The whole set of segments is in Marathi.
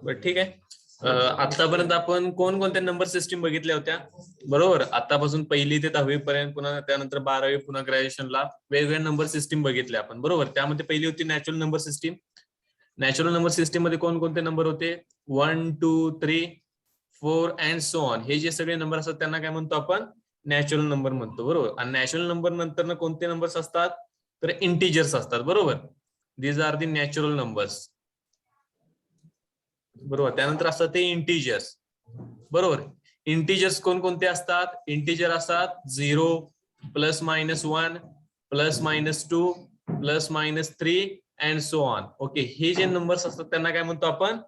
बरं ठीक आहे. आतापर्यंत आपण कोणकोणत्या नंबर सिस्टीम बघितल्या होत्या? बरोबर, आतापासून 1ली ते 10वी पर्यंत, पुन्हा त्यानंतर 12वी, पुन्हा ग्रॅज्युएशनला वेगवेगळ्या नंबर सिस्टीम बघितल्या आपण. बरोबर, त्यामध्ये पहिली होती natural number system. Natural number system मध्ये कोणकोणते नंबर होते? 1, 2, 3, 4 अँड सो ऑन. हे जे सगळे नंबर असतात त्यांना काय म्हणतो आपण? नॅचरल नंबर म्हणतो. बरोबर. आणि नॅचरल नंबर नंतर कोणते नंबर्स असतात? तर इंटिजर्स असतात. बरोबर, these are the natural numbers. बरोबर, त्यानंतर असतात ते इंटिजर्स. बरोबर, इंटिजर्स कोणकोणते असतात? इंटिजर असतात 0, plus minus 1, plus minus 2, plus minus 3 and so on. Okay, हे जे नंबर्स असतात त्यांना काय म्हणतो आपण?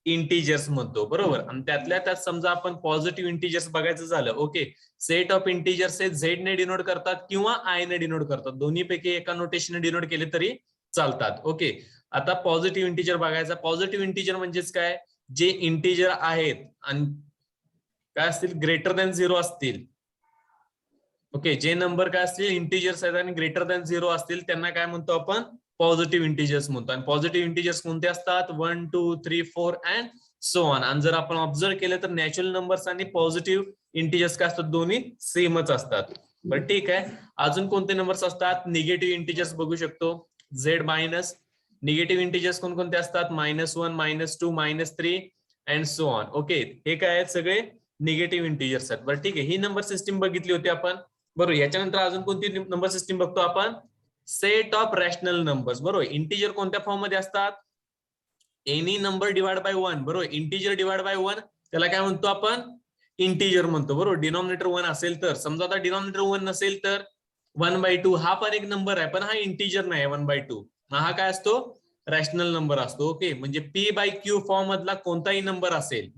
इंटिजर्स म्हणतो. बरोबर, आणि त्यातल्या त्यात समजा आपण पॉझिटिव्ह इंटिजर्स बघायचं झालं, ओके, सेट ऑफ इंटिजर्स हे झेड ने डिनोट करतात किंवा आय ने डिनोट करतात. दोन्हीपैकी एका नोटेशनने डिनोट केले तरी चालतात. ओके, आता पॉझिटिव्ह इंटिजर बघायचा. पॉझिटिव्ह इंटिजर म्हणजेच काय? जे इंटिजर आहेत आणि काय असतील? ग्रेटर दॅन 0 असतील. ओके, जे नंबर काय असतील? इंटिजर्स आहेत आणि ग्रेटर दॅन 0 असतील त्यांना काय म्हणतो आपण? पॉझिटिव्ह इंटिजर्स म्हणतो. आणि पॉझिटिव्ह इंटिजर्स कोणते असतात? 1, 2, 3, 4 अँड सो ऑन. आणि जर आपण ऑब्झर्व केलं तर नॅचरल नंबर्स आणि पॉझिटिव्ह इंटिजर्स काय असतात? दोन्ही सेमच असतात. बरं ठीक आहे. अजून कोणते नंबर्स असतात? निगेटिव्ह इंटिजर्स बघू शकतो. Z minus. निगेटिव्ह इंटिजर्स कोणकोणते असतात? -1, -2, -3 अँड सो ऑन. ओके, हे काय आहेत? सगळे निगेटिव्ह इंटिजर्स आहेत. बरं ठीक आहे, ही नंबर सिस्टीम बघितली होती आपण. बरोबर, याच्यानंतर अजून कोणती नंबर सिस्टीम बघतो आपण? Set of rational numbers. बरोबर, इंटिजर कोणत्या फॉर्म मध्ये असतात? Any number divide by 1. बरोबर, इंटिजर डिवाइड बाय 1 त्याला काय म्हणतो आपण? इंटिजर म्हणतो. बरोबर, डिनॉमिनेटर 1 असेल तर. समजा आता डिनॉमिनेटर 1 नसेल तर 1/2 हा पण एक नंबर आहे, पण हा इंटिजर नाही. 1/2 हा काय असतो? रॅशनल नंबर असतो. ओके, म्हणजे पी बाय क्यू फॉर्म मधला कोणताही नंबर असेल.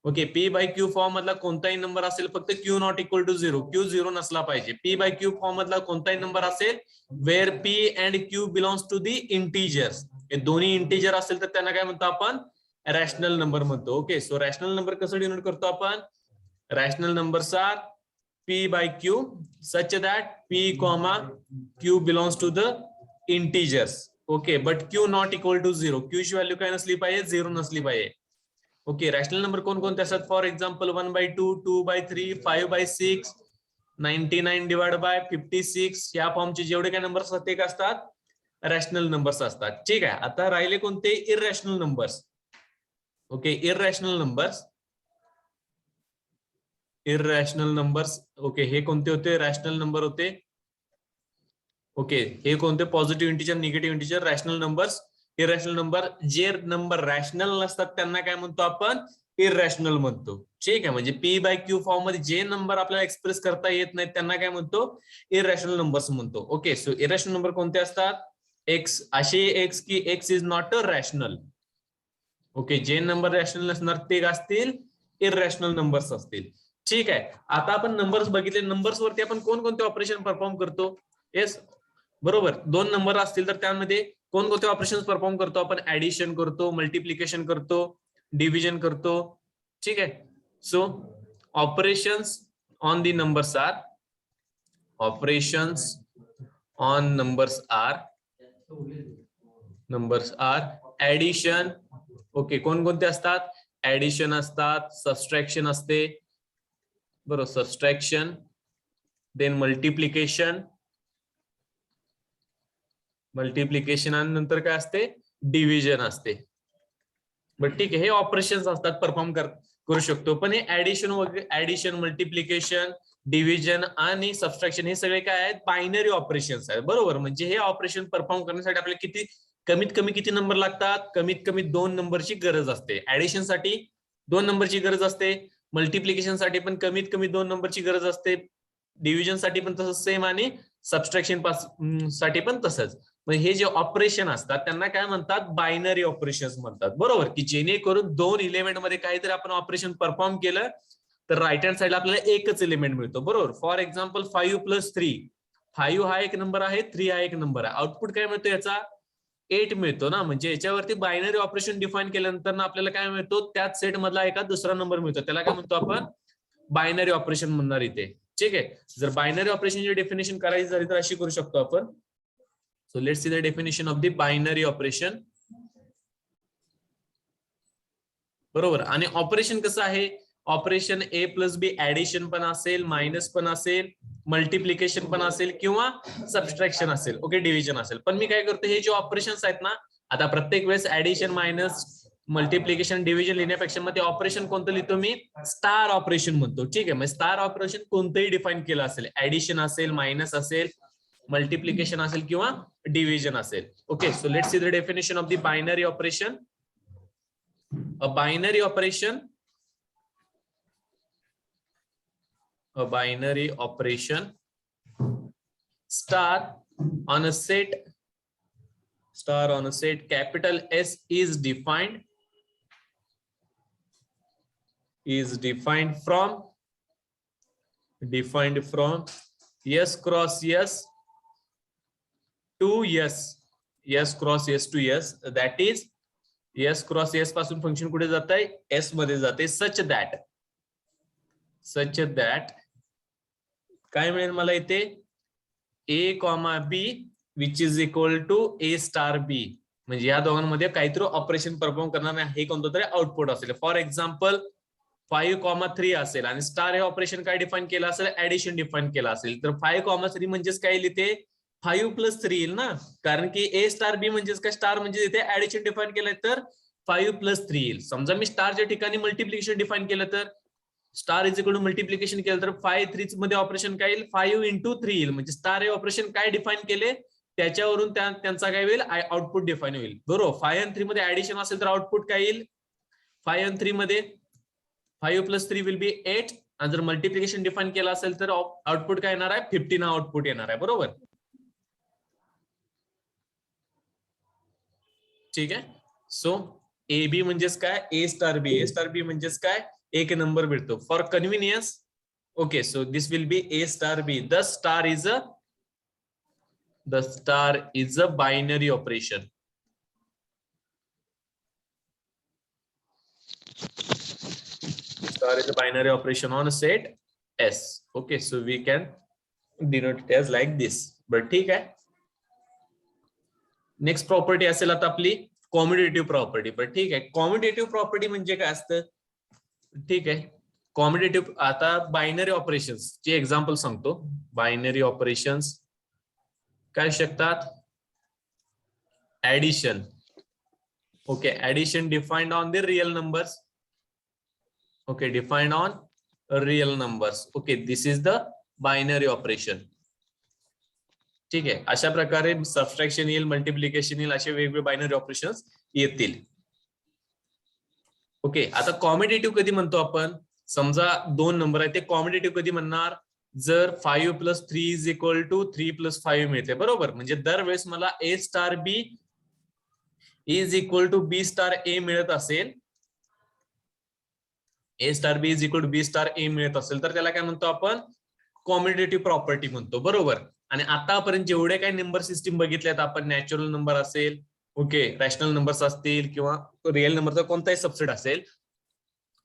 Okay, P by Q form मधला कोणताही नंबर असेल, फक्त Q not equal to 0, Q 0 नसला पाहिजे. पी बाय क्यू फॉर्म मधला कोणताही नंबर असेल where P and Q belongs to the integers. हे दोन्ही इंटिजर असेल तर त्यांना काय म्हणतो आपण? रॅशनल नंबर म्हणतो. ओके, सो रॅशनल नंबर कसं डिनोट करतो आपण? Rational numbers are P by Q such that P comma Q belongs to the integers. Okay, but Q not equal to 0, Q ची व्हॅल्यू काय नसली पाहिजे? 0 नसली पाहिजे. ओके, रॅशनल नंबर कोणकोणते असतात? For example 1/2, 2/3, 5/6, 99 divide by 56. या फॉर्मचे जेवढे काय नंबर्स असतात ते काय असतात? रॅशनल नंबर्स असतात. ठीक आहे, आता राहिले कोणते? Irrational numbers. Okay, irrational numbers. Irrational numbers. Okay, हे कोणते होते? रॅशनल नंबर होते. ओके, हे कोणते? Positive integer, negative integer, rational numbers. Irrational number, जे नंबर रॅशनल नसतात त्यांना काय म्हणतो आपण? इररॅशनल म्हणतो. ठीक आहे, म्हणजे पी बाय क्यू फॉर्म मध्ये जे नंबर आपल्याला एक्सप्रेस करता येत नाहीत त्यांना काय म्हणतो? इररॅशनल नंबर्स म्हणतो. ओके, सो इररॅशनल नंबर कोणते असतात? एक्स, असे एक्स की x is not a rational. Okay, जे नंबर रॅशनल नसणार ते असतील इररॅशनल नंबर्स असतील. ठीक आहे, आता आपण नंबर्स बघितले. नंबर्स वरती आपण कोणकोणते ऑपरेशन परफॉर्म करतो? येस, बरोबर, 2 नंबर असतील तर त्यामध्ये कोणकोणते ऑपरेशन परफॉर्म करतो आपण? ऍडिशन करतो, मल्टिप्लिकेशन करतो, डिव्हिजन करतो. ठीक आहे, so operations on the numbers are, operations on numbers are addition. Okay, कोणकोणते असतात? ऍडिशन असतात, सबट्रॅक्शन असते. बरोबर, सबट्रॅक्शन, देन मल्टिप्लिकेशन आणि नंतर काय असते? डिव्हिजन असते. बट ठीक आहे, हे ऑपरेशन्स असतात, परफॉर्म करू शकतो. पण हे ऍडिशन वगैरे, ऍडिशन, मल्टिप्लिकेशन, डिव्हिजन आणि सबट्रॅक्शन हे सगळे काय आहेत? बायनरी ऑपरेशन्स आहेत. बरोबर, म्हणजे हे ऑपरेशन परफॉर्म करण्यासाठी आपल्याला किती, कमीत कमी किती नंबर लागतात? कमीत कमी 2 नंबरची गरज असते. ऍडिशन साठी 2 नंबरची गरज असते. मल्टिप्लिकेशन साठी पण कमीत कमी 2 नंबरची गरज असते. डिव्हिजन साठी पण तसंच सेम आणि सबट्रॅक्शन साठी पण तसंच. हे जे ऑपरेशन असतात त्यांना काय म्हणतात? बायनरी ऑपरेशन्स म्हणतात. बरोबर, की जेणेकरून 2 एलिमेंट मध्ये काहीतरी आपण ऑपरेशन परफॉर्म केलं तर राईट हँड साइडला आपल्याला एकच एलिमेंट मिळतो. बरोबर, फॉर एक्झाम्पल 5 + 3. 5 हा एक नंबर आहे, 3 हा एक नंबर आहे. आउटपुट काय मिळतो याचा? 8 मिळतो ना. म्हणजे याच्यावरती बायनरी ऑपरेशन डिफाईन केल्यानंतर आपल्याला काय मिळतो? त्याच सेट मधला एका दुसरा नंबर मिळतो. त्याला काय म्हणतो आपण? बायनरी ऑपरेशन म्हणणार इथे. ठीक आहे, जर बायनरी ऑपरेशनची डेफिनेशन करायची झाली तर अशी करू शकतो आपण. So let's see the definition of the binary operation. बरोबर. आणि ऑपरेशन कसं आहे, ऑपरेशन ए प्लस बी ऍडिशन पण असेल, मायनस पण असेल, मल्टिप्लिकेशन पण असेल किंवा सबस्ट्रॅक्शन असेल, ओके, डिव्हिजन असेल. पण मी काय करतो, हे जे ऑपरेशन्स आहेत ना, आता प्रत्येक वेळेस ऍडिशन मायनस मल्टिप्लिकेशन डिव्हिजन लिहिण्यापेक्षा मग ते ऑपरेशन कोणतं लिहितो मी, स्टार ऑपरेशन म्हणतो. ठीक आहे, मग स्टार ऑपरेशन कोणतंही डिफाईन केलं असेल, ऍडिशन असेल, मायनस असेल, मल्टिप्लिकेशन असेल किंवा डिव्हिजन असेल. Okay, so let's see the definition of the binary operation. A binary operation, star on a set capital S is defined from S cross S to S cross S to S, that is S cross S पासून फंक्शन कुठे जात आहे, S मध्ये जाते, सच दॅट काय मिळेल मला इथे, A, B which is equal to A star B, म्हणजे या दोघांमध्ये काहीतरी ऑपरेशन परफॉर्म करणार नाही, हे कोणतं तरी आउटपुट असेल. फॉर एक्झाम्पल 5,3 असेल आणि स्टार हे ऑपरेशन काय डिफाईन केलं असेल, ऍडिशन डिफाईन केलं असेल, तर 5,3 म्हणजेच काय लिहिते, 5+3 येईल ना, कारण की A स्टार B म्हणजेच काय, स्टार म्हणजे इथे ऍडिशन डिफाईन केलंय तर 5+3 येईल. समजा मी स्टारच्या ठिकाणी मल्टिप्लिकेशन डिफाईन केलं तर star is equal to multiplication केलं तर 5 मध्ये ऑपरेशन काय येईल, 5 × 3 येईल, म्हणजे स्टार हे ऑपरेशन काय डिफाईन केले त्याच्यावरून त्यांचा काय होईल, आउटपुट डिफाईन होईल. बरोबर. 5 आणि 3 मध्ये ऍडिशन असेल तर आउटपुट काय येईल, 5 आणि 3 मध्ये 5+3 विल बी 8, आणि जर मल्टिप्लिकेशन डिफाईन केलं असेल तर आउटपुट काय येणार आहे, 15 आउटपुट येणार आहे. बरोबर. ठीक आहे. सो ए बी म्हणजेच काय, A स्टार बी म्हणजेच काय, एक नंबर भेटतो for convenience. Okay, so this will be A star B. The star is a binary operation. Star is a binary operation on a set S. Okay, so we can denote it as like this. But ठीक आहे. नेक्स्ट प्रॉपर्टी असेल आता आपली कॉम्युटेटिव्ह प्रॉपर्टी. पण ठीक आहे, कॉम्युटेटिव्ह प्रॉपर्टी म्हणजे काय असतं, ठीक आहे. कॉम्युटेटिव्ह, आता बायनरी ऑपरेशन्स चे एक्झाम्पल सांगतो. बायनरी ऑपरेशन्स काय शकतात, addition. Okay, addition defined on the real numbers. Okay, defined on real numbers. Okay, this is the binary operation. ठीक आहे, अशा प्रकारे सबट्रॅक्शन येईल, मल्टिप्लिकेशन येईल, असे वेगवेगळे बायनरी ऑपरेशन्स येतील. ओके, आता कॉम्युटेटिव्ह कधी म्हणतो आपण, समजा 2 नंबर आहे, ते कॉम्युटेटिव्ह कधी म्हणणार, जर 5+3 इज इक्वल टू 3+5 मिळते. बरोबर. म्हणजे दरवेळेस मला A star B is equal to B star A मिळत असेल, A star B is equal to B star A मिळत असेल तर त्याला काय म्हणतो आपण, कॉम्युटेटिव्ह प्रॉपर्टी म्हणतो. बरोबर. आणि आतापर्यंत जेवढे काही नंबर सिस्टीम बघितल्यात आपण, नॅचरल नंबर असेल, ओके, रॅशनल नंबर्स असतील किंवा रिअल नंबरचा कोणताही सबसेट असेल,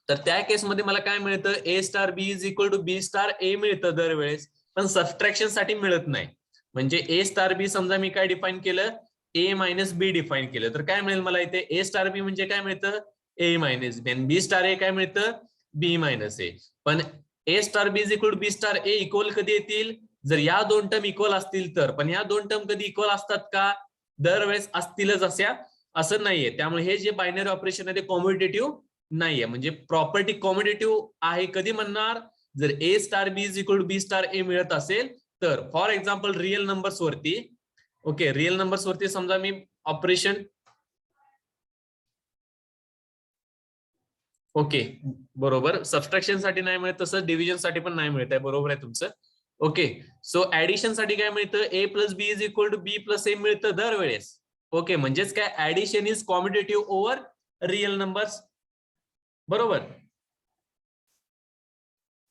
तर त्या केसमध्ये मला काय मिळतं, A star B is equal to B star A मिळतं दरवेळेस, पण सबट्रॅक्शन साठी मिळत नाही. म्हणजे A स्टार B समजा मी काय डिफाईन केलं, A मायनस B डिफाईन केलं, तर काय मिळेल मला इथे, A स्टार B म्हणजे काय मिळतं, A मायनस B, आणि B स्टार A काय मिळतं, B मायनस A. पण A star B is equal to B star A equal कधी येतील, जर या 2 टर्म इक्वल असतील तर. पण या 2 टर्म कधी इक्वल असतात का, दरवेळेस असतीलच असं नाहीये. त्यामुळे हे जे बायनरी ऑपरेशन आहे ते कॉम्युटेटिव्ह नाहीये. म्हणजे प्रॉपर्टी कॉम्युटेटिव्ह आहे कधी म्हणणार, जर A star B is equal to B star A मिळत असेल तर. फॉर एक्झाम्पल रिअल नंबर्स वरती, ओके, रिअल नंबर्स वरती समजा मी ऑपरेशन, ओके, बरोबर, सबट्रॅक्शन साठी नाही मिळत, तसं डिव्हिजन साठी पण नाही मिळत आहे. बरोबर आहे तुमचं. ओके, सो ऍडिशन साठी काय मिळतं, A+B is equal to B+A मिळतं दरवेळेस. ओके, म्हणजेच काय, addition is commutative over real numbers. बरोबर.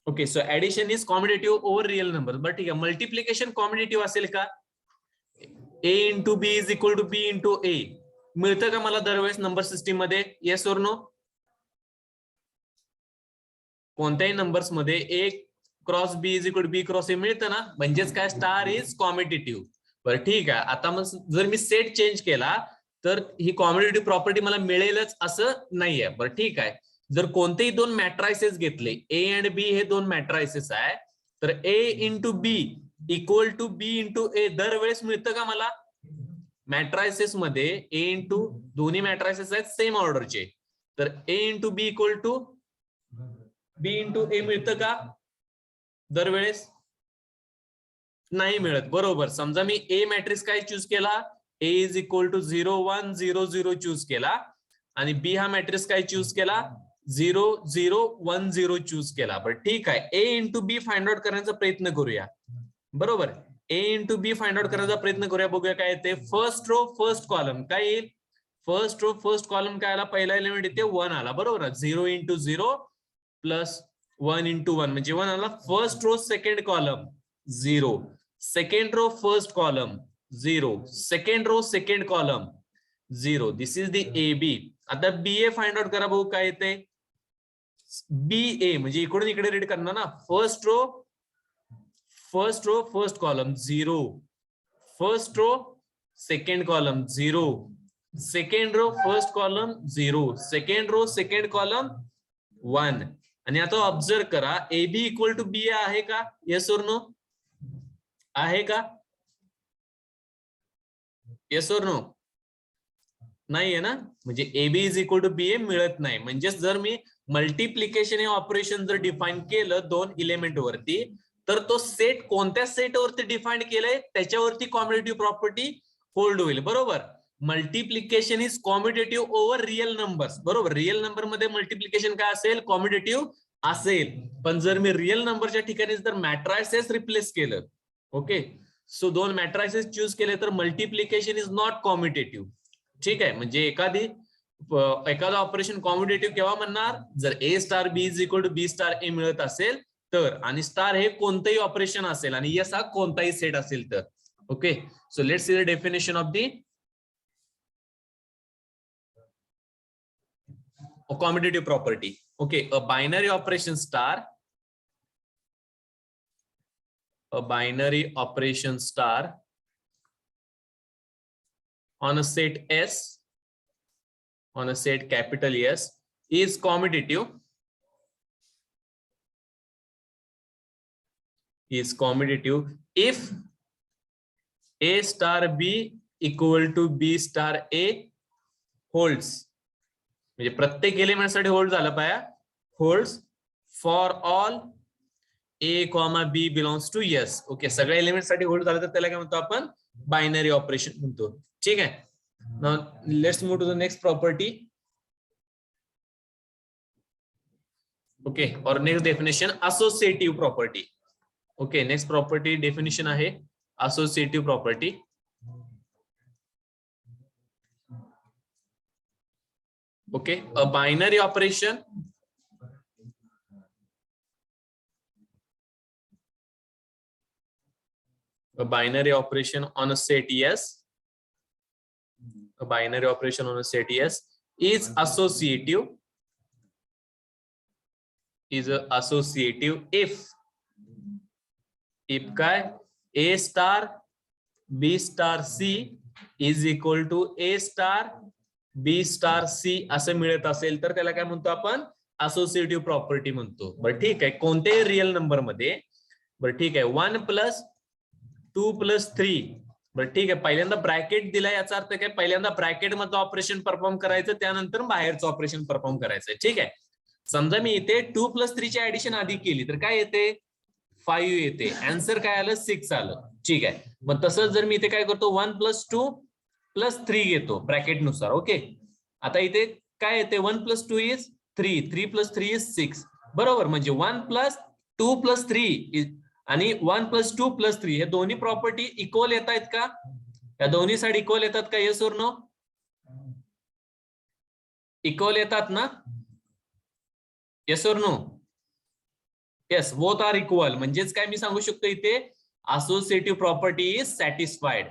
Okay, so addition is commutative over real numbers. बरं ठीक आहे, मल्टिप्लिकेशन कॉम्युटेटिव्ह असेल का, A into B is equal to B into A मिळतं का मला दरवेळेस नंबर सिस्टीम मध्ये, येस और नो. कोणत्याही नंबर्स मध्ये A cross B is equal to B cross A मिळतं ना, म्हणजेच काय, स्टार इज कॉम्युटेटिव्ह. बरं ठीक आहे, आता मग जर मी सेट चेंज केला तर ही कॉम्युटेटिव्ह प्रॉपर्टी मला मिळेलच असं नाहीये. बरं ठीक आहे, जर कोणतेही दोन मॅट्रायसेस घेतले, ए अँड बी हे दोन मॅट्रायसेस आहे, तर A into B equal to B into A दरवेळेस मिळतं का मला? मॅट्रायसेस मध्ये ए इंटू दोन्ही मॅट्रायसेस आहेत सेम ऑर्डरचे, तर A into B equal to B into A मिळतं का दरवेळेस? नाही मिळत. बरोबर. समजा मी ए मॅट्रिक्स काय चूज केला, ए इज इक्वल टू 0 1 0 0 चूज केला, आणि बी हा मॅट्रिक्स काय चूज केला, 0 0 1 0 चूज केला. बरं ठीक आहे, ए इंटू बी फाइंड आउट करण्याचा प्रयत्न करूया. बरोबर, ए इंटू बी फाइंड आउट करण्याचा प्रयत्न करूया. बघूया काय येते. फर्स्ट रो फर्स्ट कॉलम काय येईल, फर्स्ट रो फर्स्ट कॉलम काय आला, पहिला एलिमेंट येते 1 आला. बरोबर, 0 इंटू 0 प्लस 1 इंटू 1 म्हणजे 1 आला. First row second column 0, second row first column 0, second row second column 0. This is the A B. आता बी ए फाइंड आउट करा, बघू काय येते. बी ए म्हणजे इकडून इकडे रीड करणार ना. First row first column 0, first row second column 0, second row first column 0, second row second column 1. आणि आता ऑब्झर्व करा, ए बी इक्वल टू बी आहे का? येस और नो आहे का? येस और नो? नाहीये ना. म्हणजे A B is equal to B A मिळत नाही. म्हणजे जर मी मल्टिप्लिकेशन हे ऑपरेशन जर डिफाईन केलं दोन इलेमेंट वरती, तर तो सेट कोणत्या सेट वरती डिफाईन केलंय त्याच्यावरती कॉम्युटेटिव्ह प्रॉपर्टी होल्ड होईल. बरोबर, multiplication is commutative over real numbers. बरोबर, रिअल नंबर मध्ये मल्टिप्लिकेशन काय असेल, कॉम्युटेटिव्ह असेल. पण जर मी रिअल नंबरच्या ठिकाणी जर मॅट्रायसेस रिप्लेस केलं, ओके, सो दोन मॅट्रायसेस चूज केले, तर मल्टिप्लिकेशन इज नॉट कॉम्युटेटिव्ह. ठीक आहे, म्हणजे एखादा ऑपरेशन कॉम्युटेटिव्ह केव्हा म्हणणार, जर A star B is equal to B star A मिळत असेल तर, आणि स्टार हे कोणतंही ऑपरेशन असेल आणि यस हा कोणताही सेट असेल तर. Okay, so let's see the definition of the commutative property. Okay, a binary operation star on a set S, on a set capital S is commutative if A star B equal to B star A holds. म्हणजे प्रत्येक एलिमेंट साठी होल्ड झालं पाहिजे. Holds for all A comma B belongs to S. Okay, सगळ्या एलिमेंट साठी होल्ड झालं तर त्याला काय म्हणतो आपण, बायनरी ऑपरेशन म्हणतो. ठीक आहे, now let's move to the next property. Okay, और next definition associative property. Okay, next property definition आहे associative property. Okay, a binary operation on a set S, a binary operation on a set S is associative if काय, A star B star C is equal to A star B star C असं मिळत असेल तर त्याला काय म्हणतो आपण, असोसिएटिव्ह प्रॉपर्टी म्हणतो. बरं ठीक आहे, कोणत्याही रिअल नंबर मध्ये. बरं ठीक आहे, 1 प्लस 2 प्लस 3. बरं ठीक आहे, पहिल्यांदा ब्रॅकेट दिलाय, याचा अर्थ काय, पहिल्यांदा ब्रॅकेट मधलं ऑपरेशन परफॉर्म करायचं, त्यानंतर बाहेरचं ऑपरेशन परफॉर्म करायचं. ठीक आहे, समजा मी इथे 2 प्लस 3 ची ऍडिशन आधी केली तर काय येते, 5 येते. आन्सर काय आलं, 6 आलं. ठीक आहे, मग तसंच जर मी इथे काय करतो, 1 प्लस 2 प्लस 3 घेतो ब्रॅकेट नुसार. ओके, आता इथे काय येते, 1 प्लस 2 इज 3, 3 प्लस 3 इज 6. बरोबर, म्हणजे 1 प्लस 2 प्लस 3 आणि 1 प्लस 2 प्लस 3 हे दोन्ही प्रॉपर्टी इक्वल येत आहेत का, या दोन्ही साइड इक्वल येतात का, येस और नो? इक्वल येतात ना, येस और no? Yes, both are equal. म्हणजेच काय मी सांगू शकतो इथे, असोसिएटिव्ह प्रॉपर्टी इज सॅटिस्फाईड.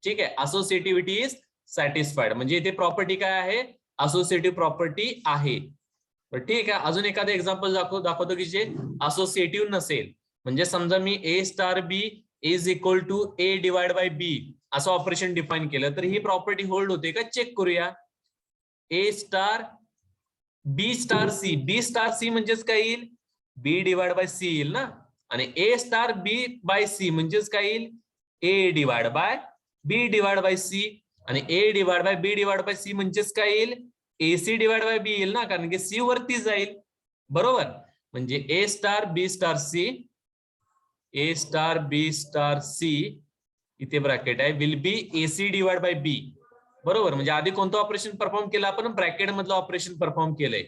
ठीक आहे, असोसिएटिव्हिटी इज सॅटिस्फाईड म्हणजे इथे प्रॉपर्टी काय आहे, असोसिएटिव्ह प्रॉपर्टी आहे. ठीक आहे, अजून एखादं एक्झाम्पल दाखवतो की जे असोसिएटिव्ह नसेल. म्हणजे समजा मी A star B is equal to A divide by B असं ऑपरेशन डिफाईन केलं तर ही प्रॉपर्टी होल्ड होते का, चेक करूया. ए स्टार बी स्टार सी म्हणजेच काय येईल, बी डिवाइड बाय सी येईल ना. आणि A star B by C म्हणजेच काय येईल, A divide by B divide by C. आणि A divide by B divide by C म्हणजेच काय येईल, A C divide by B येईल ना, कारण की सी वरती जाईल. बरोबर. म्हणजे A star B star C, A star B star C इथे ब्रॅकेट आहे, will be AC divide by B. बरोबर. म्हणजे आधी कोणतं ऑपरेशन परफॉर्म केलं आपण, ब्रॅकेट मधलं ऑपरेशन परफॉर्म केलंय.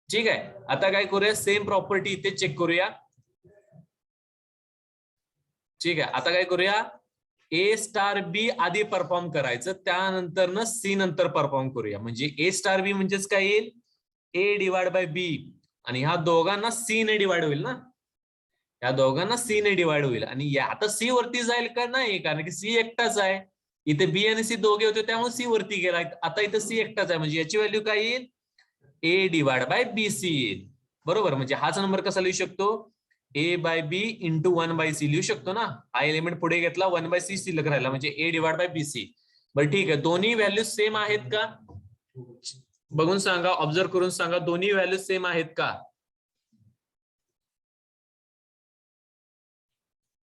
ठीक आहे. आता काय करूया, सेम प्रॉपर्टी इथे चेक करूया. ठीक आहे. आता काय करूया, ए स्टार बी आधी परफॉर्म करायचं, त्यानंतर ना सी नंतर परफॉर्म करूया. म्हणजे ए स्टार बी म्हणजेच काय येईल, ए डिवाइड बाय बी. आणि ह्या दोघांना सी ने डिवाइड होईल ना, या दोघांना सी ने डिवाइड होईल. आणि आता सी वरती जाईल का नाही, कारण की सी एकटाच आहे. इथे बी आणि सी दोघे होते त्यामुळे सी वरती गेला. आता इथे सी एकटाच आहे, म्हणजे याची व्हॅल्यू काय येईल, A divide by B C येईल. बरोबर. म्हणजे हाच नंबर कसा लिहू शकतो, ए बाय बी इंटू 1 बाय सी लिहू शकतो ना. हा एलिमेंट पुढे घेतला, 1 बाय सी शिल्लक राहिला, म्हणजे ए डिवाइड बाय बी सी. बरं ठीक आहे. दोन्ही व्हॅल्यू सेम आहेत का, बघून सांगा, ऑब्झर्व करून सांगा, दोन्ही व्हॅल्यू सेम आहेत का.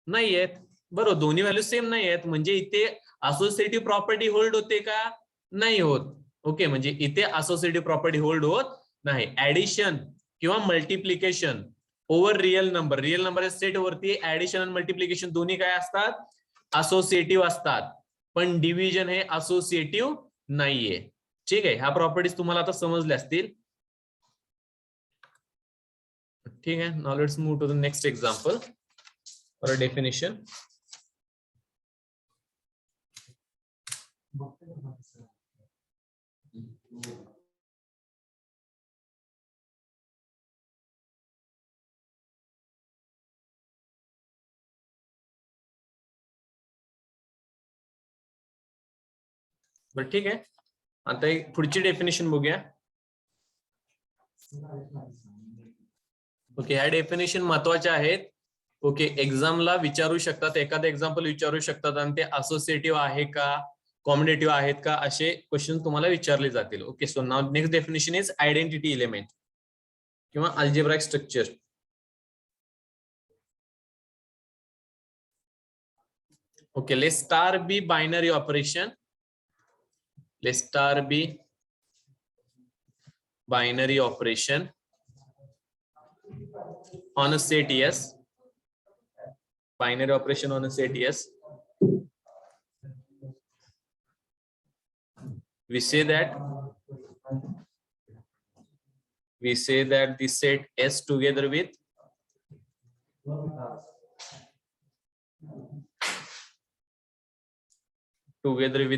नाही आहेत. बरोबर. दोन्ही व्हॅल्यू सेम नाही आहेत, म्हणजे इथे असोसिएटिव्ह प्रॉपर्टी होल्ड होते का, नाही होत. ओके. म्हणजे इथे असोसिएटिव्ह प्रॉपर्टी होल्ड होत नाही. ऍडिशन किंवा multiplication over real number set वरती ऍडिशन आणि मल्टिप्लिकेशन दोन्ही काय असतात, असोसिएटिव्ह असतात. पण डिव्हिजन हे असोसिएटिव्ह नाहीये. ठीक आहे. ह्या प्रॉपर्टीज तुम्हाला आता समजल्या असतील. ठीक आहे. Now let's move to the next example or a definition. बरं ठीक आहे. आता एक पुढची डेफिनेशन बघूया. ओके. ह्या डेफिनेशन महत्वाच्या आहेत. ओके. एक्झामला विचारू शकतात, एखादं एक्झाम्पल विचारू शकतात, आणि ते असोसिएटिव्ह आहे का, कॉम्बिनेटिव्ह आहेत का, असे क्वेश्चन तुम्हाला विचारले जातील. Okay. So now next definition is identity element किंवा algebraic structure. Okay. Let star be binary operation. Let star be binary operation on a set S. Binary operation on a set S. We say that the set S together with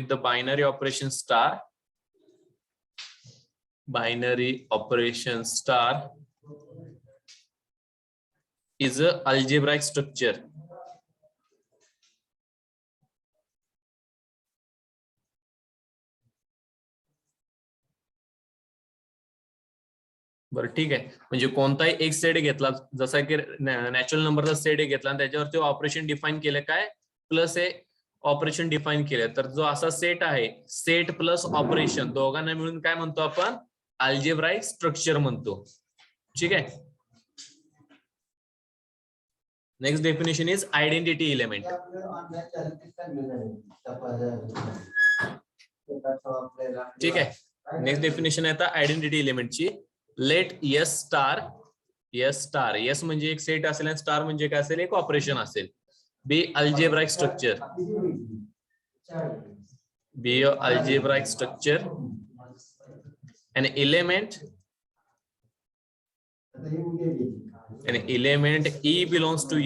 the binary operation star is a algebraic structure. बरं ठीक आहे. म्हणजे कोणताही एक सेट घेतला, जसा की नॅचरल नंबरचा सेट घेतला आणि त्याच्यावरती ऑपरेशन डिफाइन केलं, काय प्लस हे ऑपरेशन डिफाइन केलं, तर जो असा सेट आहे, सेट प्लस ऑपरेशन दोघांना मिळून काय म्हणतो आपण, अल्जेब्राइक स्ट्रक्चर म्हणतो. ठीक आहे. Next definition is identity element. ठीक आहे. नेक्स्ट डेफिनेशन आहे आता आयडेंटिटी एलिमेंटची. लेट एस स्टार म्हणजे एक सेट असेल आणि स्टार म्हणजे काय असेल, एक ऑपरेशन असेल. Be algebraic structure, an element E belongs to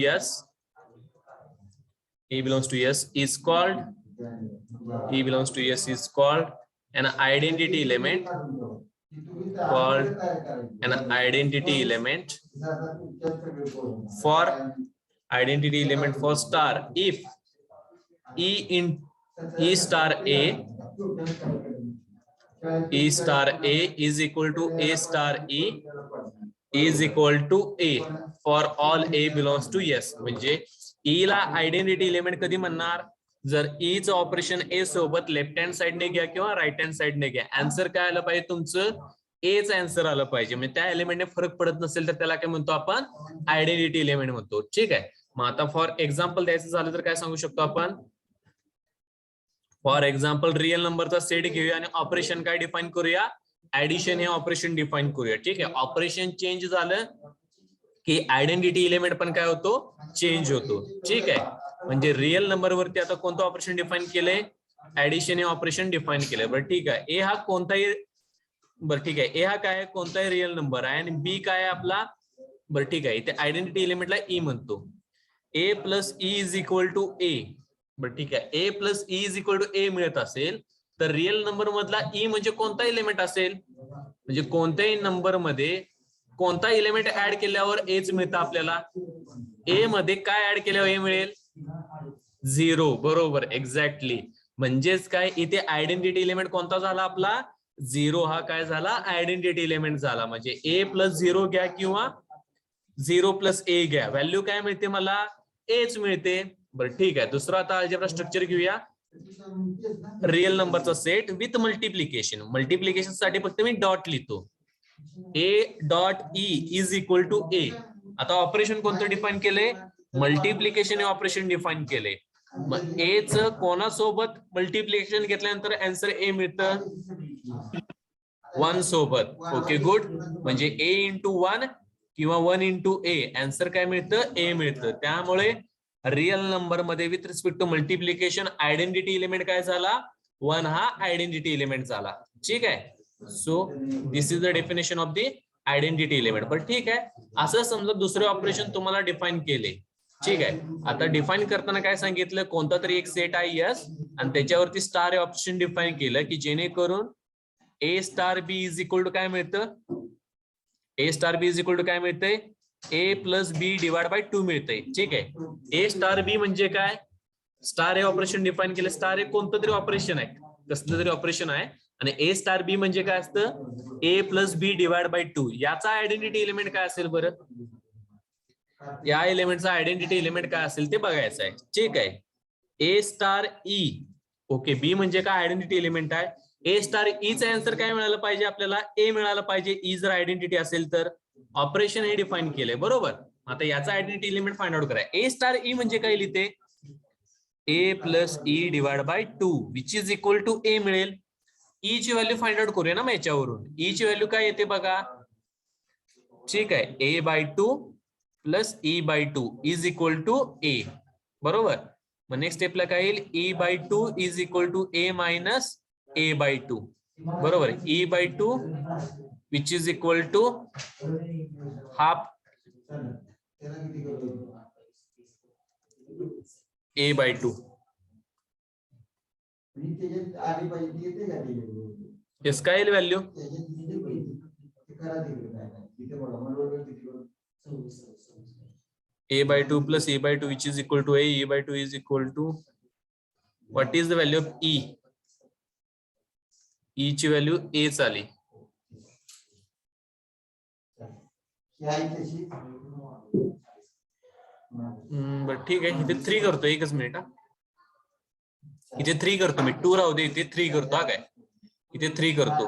S, is called an identity element for star if E star A is equal to A star E is equal to A for all A belongs to S. म्हणजे E ला आयडेंटिटी एलिमेंट कधी म्हणणार, जर E चं ऑपरेशन A सोबत लेफ्ट हँड साइडने घ्या किंवा राईट हँड साइडने घ्या. आन्सर काय आलं पाहिजे तुमचं, एच आन्सर आलं पाहिजे. म्हणजे त्या एलिमेंटने फरक पडत नसेल तर त्याला काय म्हणतो आपण, आयडेंटिटी एलिमेंट म्हणतो. ठीक आहे. मग आता फॉर एक्झाम्पल द्यायचं झालं तर काय सांगू शकतो आपण, फॉर एक्झाम्पल रिअल नंबरचा सेट घेऊया आणि ऑपरेशन काय डिफाइन करूया, ऍडिशन हे ऑपरेशन डिफाइन करूया. ठीक आहे. ऑपरेशन चेंज झालं की आयडेंटिटी एलिमेंट पण काय होतो, चेंज होतो. ठीक आहे. म्हणजे रिअल नंबर वरती आता कोणतं ऑपरेशन डिफाइन केलंय, ऍडिशन हे ऑपरेशन डिफाइन केलंय. बरं ठीक आहे. ए हा कोणताही, बरं ठीक आहे, ए हा काय कोणताही रिअल नंबर आहे आणि बी काय आहे आपला, बरं ठीक आहे, इथे आयडेंटिटी एलिमेंटला ई म्हणतो. A plus E is equal to A. बरं ठीक आहे. A plus E is equal to A मिळत असेल तर रिअल नंबर मधला ई म्हणजे कोणता एलिमेंट असेल, म्हणजे कोणत्याही नंबर मध्ये कोणता एलिमेंट ऍड केल्यावर एच मिळतं आपल्याला. ए मध्ये काय ऍड केल्यावर ए मिळेल, 0. बरोबर, एक्झॅक्टली. म्हणजेच काय, इथे आयडेंटिटी एलिमेंट कोणता झाला आपला, 0 हा काय झाला, आयडेंटिटी एलिमेंट झाला. म्हणजे ए प्लस 0 घ्या किंवा 0 प्लस ए घ्या, व्हॅल्यू काय मिळते मला, एच मिळते. बरं ठीक आहे. दुसरा आता अल्जेब्रा स्ट्रक्चर घेऊया. रिअल नंबरचा सेट विथ मल्टिप्लिकेशन. मल्टिप्लिकेशन साठी फक्त मी डॉट लिहितो, A dot E is equal to A. आता ऑपरेशन कोणतं डिफाइन केलंय, मल्टिप्लिकेशन हे ऑपरेशन डिफाइन केलंय. मग ए च कोणासोबत मल्टिप्लिकेशन घेतल्यानंतर आन्सर ए मिळतं, 1 सोबत. Okay good. म्हणजे ए इंटू 1 किंवा 1 इंटू ए, आन्सर काय मिळतं, ए मिळतं. त्यामुळे रिअल नंबर मध्ये with respect to multiplication identity element काय झाला, 1 हा आयडेंटिटी एलिमेंट झाला. ठीक आहे. So this is the definition of the identity element. पण ठीक आहे, असं समजा दुसरे ऑपरेशन तुम्हाला डिफाइन केले. ठीक आहे. आता डिफाइन करताना काय सांगितलं, कोणता तरी एक सेट आहे यस, आणि त्याच्यावरती स्टार हे ऑप्शन डिफाइन केलं की जेणेकरून A star B is equal to काय मिळतं, A star B is equal to काय मिळतंय, A plus B divide by 2 मिळतंय. ठीक आहे. ए स्टार बी म्हणजे काय, स्टार हे ऑपरेशन डिफाइन केलं. स्टार हे कोणतं तरी ऑपरेशन आहे, कसलं तरी ऑपरेशन आहे. आणि ए स्टार बी म्हणजे काय असतं, ए प्लस बी डिवाइड बाय 2. याचा आयडेंटिटी एलिमेंट काय असेल बरं, या एलिमेंटचा आयडेंटिटी एलिमेंट काय असेल ते बघायचं आहे. ठीक आहे. ए स्टार ई, ओके, बी म्हणजे काय आयडेंटिटी एलिमेंट आहे. ए स्टार ई चा आन्सर काय मिळालं पाहिजे आपल्याला, ए मिळालं पाहिजे. ई जर आयडेंटिटी असेल तर ऑपरेशन हे डिफाइन केलंय. बरोबर. आता याचा आयडेंटिटी एलिमेंट फाइंड आउट करा. ए स्टार ई म्हणजे काय लिहिते, A plus E divide by 2 which is equal to A मिळेल. ई ची व्हॅल्यू फाइंड आउट करूया ना मग याच्यावरून. ई ची व्हॅल्यू काय येते बघा. ठीक आहे. A by 2 plus E by 2 is equal to A. बरोबर. मग नेक्स्ट स्टेपला काय येईल, E by 2 is equal to A minus A by 2. बरोबर. E by 2 which is equal to half A by 2. Yes काय येईल value, a by 2 plus e by 2 which is equal to a. e by 2 is equal to, what is the value of e? e ची व्हॅल्यू a आली. बट ठीक आहे. इथे 3 करतो, एकच मिनिट. इथे 3 करतो मी, 2 राहू दे, इथे 3 करतो. हा काय, इथे 3 करतो.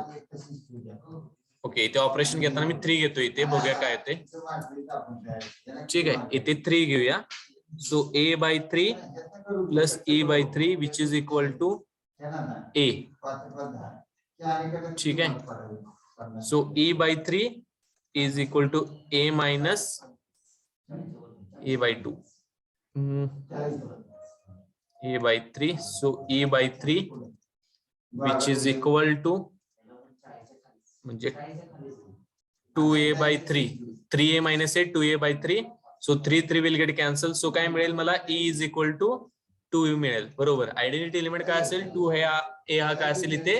ओके. इथे ऑपरेशन घेताना मी 3 घेतो. इथे बघूया काय येते. ठीक आहे. इथे 3 घेऊया. So A by 3 plus E by 3 which is equal to A. ठीक आहे. So E by 3 is equal to A minus A by 2. A by 3. So E by 3 which is equal to, म्हणजे 2a by 3. 3a minus a, 2a by 3. So 3 will get cancel. So काय मिळेल मला, e is equal to 2 मिळेल. बरोबर. आयडेंटिटी एलिमेंट काय असेल, 2 हे a हा काय असेल इथे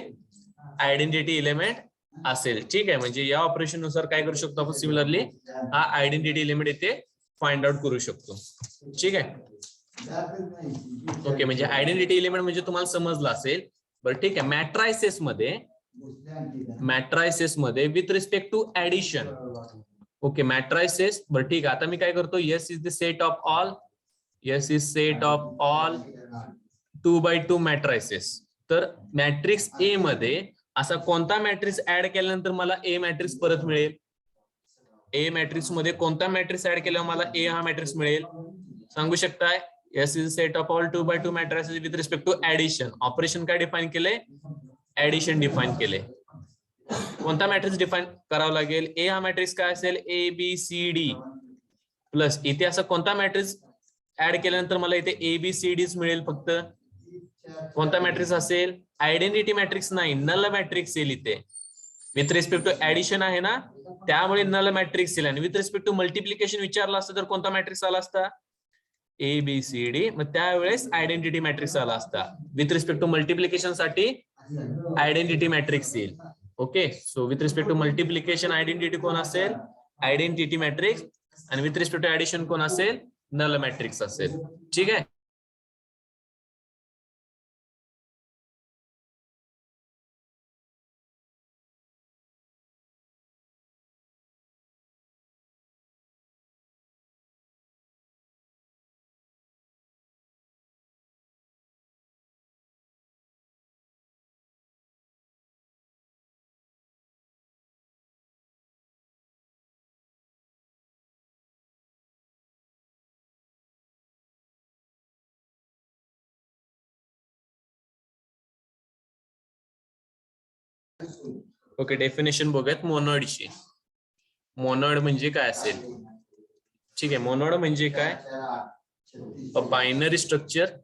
आयडेंटिटी एलिमेंट असेल. ठीक आहे. म्हणजे या ऑपरेशन नुसार काय करू शकतो आपण, सिमिलरली हा आयडेंटिटी एलिमेंट इथे फाइंड आउट करू शकतो. ठीक आहे. ओके. म्हणजे आयडेंटिटी एलिमेंट म्हणजे तुम्हाला समजलं असेल. बरं ठीक आहे. मॅट्रायसेस मध्ये with respect to addition. Okay. Matrices. बरं ठीक आहे. आता मी काय करतो, S is the set of all, S is set of all 2 by 2 matrices. तर मॅट्रिक्स ए मध्ये असा कोणता मॅट्रिक्स ऍड केल्यानंतर मला ए मॅट्रिक्स परत मिळेल? ए मॅट्रिक्स मध्ये कोणता मॅट्रिक्स ऍड केल्यावर मला ए हा मॅट्रिक्स मिळेल? सांगू शकताय? S is set of all 2x2 matrices with respect to addition. Operation काय डिफाइन केलंय? ऍडिशन डिफाइन केले. कोणता मॅट्रिक्स डिफाइन करावा लागेल? ए हा मॅट्रिक्स काय असेल? A B C D plus इथे असं कोणता मॅट्रिक्स ऍड केल्यानंतर मला इथे ए बी सी डी मिळेल फक्त? कोणता मॅट्रिक्स असेल? आयडेंटिटी मॅट्रिक्स नाही, नल मॅट्रिक्स येईल इथे. विथ रिस्पेक्ट टू ऍडिशन आहे ना, त्यामुळे नल मॅट्रिक्स येईल. आणि विथ रिस्पेक्ट टू मल्टिप्लिकेशन विचारला असता तर कोणता मॅट्रिक्स आला असता? A B C D. मग त्यावेळेस आयडेंटिटी मॅट्रिक्स आला असता. विथ रिस्पेक्ट टू मल्टिप्लिकेशन साठी आयडेंटिटी मॅट्रिक्स येईल. Okay, so with respect to multiplication identity कोण असेल? Identity matrix. आणि विथ रिस्पेक्ट टू ऍडिशन कोण असेल? नल मॅट्रिक्स असेल. ठीक आहे. ओके, डेफिनेशन बघूयात मोनॉइडची. मोनॉइड म्हणजे काय असेल? ठीक आहे, मोनॉइड म्हणजे काय? A binary structure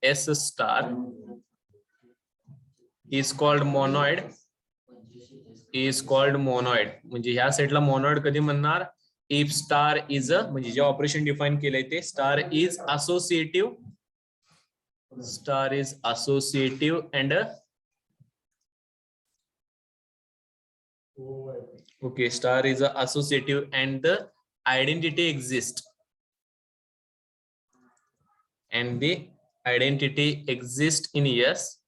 S star is called monoid. म्हणजे ह्या सेटला मोनॉइड कधी म्हणणार? इफ स्टार इज अ, म्हणजे जे ऑपरेशन डिफाइन केलंय ते star is associative and okay, star is a associative and the identity exists in yes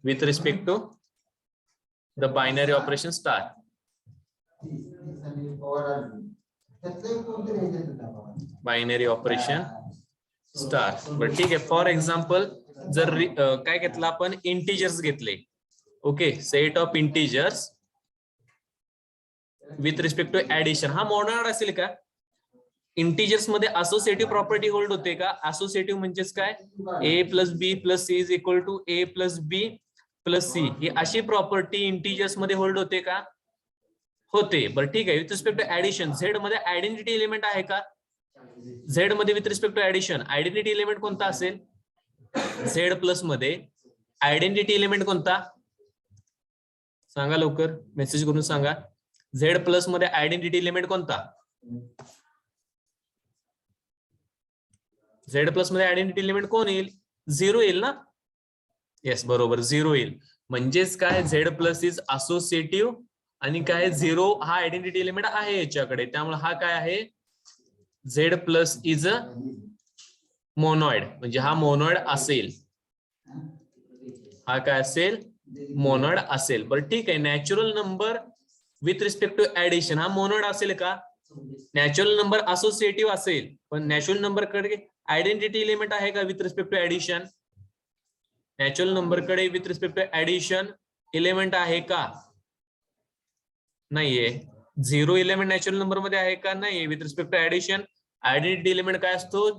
with respect to the binary operation star. Binary operation star. बरं ठीक आहे. फॉर एक्झाम्पल जर काय घेतलं आपण? इंटिजर्स घेतले. Okay, set of integers with respect to addition. हा मोनॉइड असेल का? इंटिजर्स मध्ये असोसिएटिव्ह प्रॉपर्टी होल्ड होते का? असोसिएटिव्ह म्हणजेच काय? A plus B plus C is equal to A plus B plus C. ही अशी प्रॉपर्टी इंटिजर्स मध्ये होल्ड होते का? होते. बरं ठीक आहे. With respect to addition Z मध्ये आयडेंटिटी एलिमेंट आहे का? झेड मध्ये with respect to addition identity element कोणता असेल? झेड प्लस मध्ये आयडेंटिटी एलिमेंट कोणता? सांगा लवकर, मेसेज करून सांगा. झेड प्लस मध्ये आयडेंटिटी एलिमेंट कोणता? झेड प्लस मध्ये आयडेंटिटी एलिमेंट कोण येईल? 0 येईल ना? येस, बरोबर, 0 येईल. म्हणजेच काय? झेड प्लस इज असोसिएटिव्ह आणि काय? 0 हा आयडेंटिटी एलिमेंट आहे याच्याकडे. त्यामुळे हा काय आहे? Z plus is a monoid. म्हणजे हा मोनॉइड असेल. हा काय असेल? मोनॉइड असेल. बरं ठीक आहे. Natural number with respect to addition हा मोनॉइड असेल का? नॅचरल नंबर असोसिएटिव्ह असेल, पण नॅचरल नंबर कडे आयडेंटिटी एलिमेंट आहे का with respect to addition? Natural number कडे with respect to addition element आहे का? नाहीये. 0 एलिमेंट नॅचरल नंबर मध्ये आहे का? नाही. With respect to addition identity element काय असतो?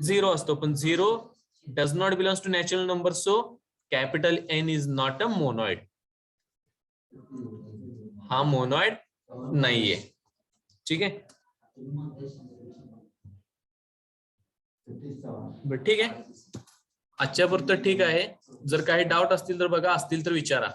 0 असतो. पण 0 does not belongs to natural number, so capital N is not a monoid. हा मोनॉइड नाहीये. ठीक आहे. ठीक आहे, आजच्या पुरतं ठीक आहे. जर काही डाऊट असतील तर बघा, असतील तर विचारा.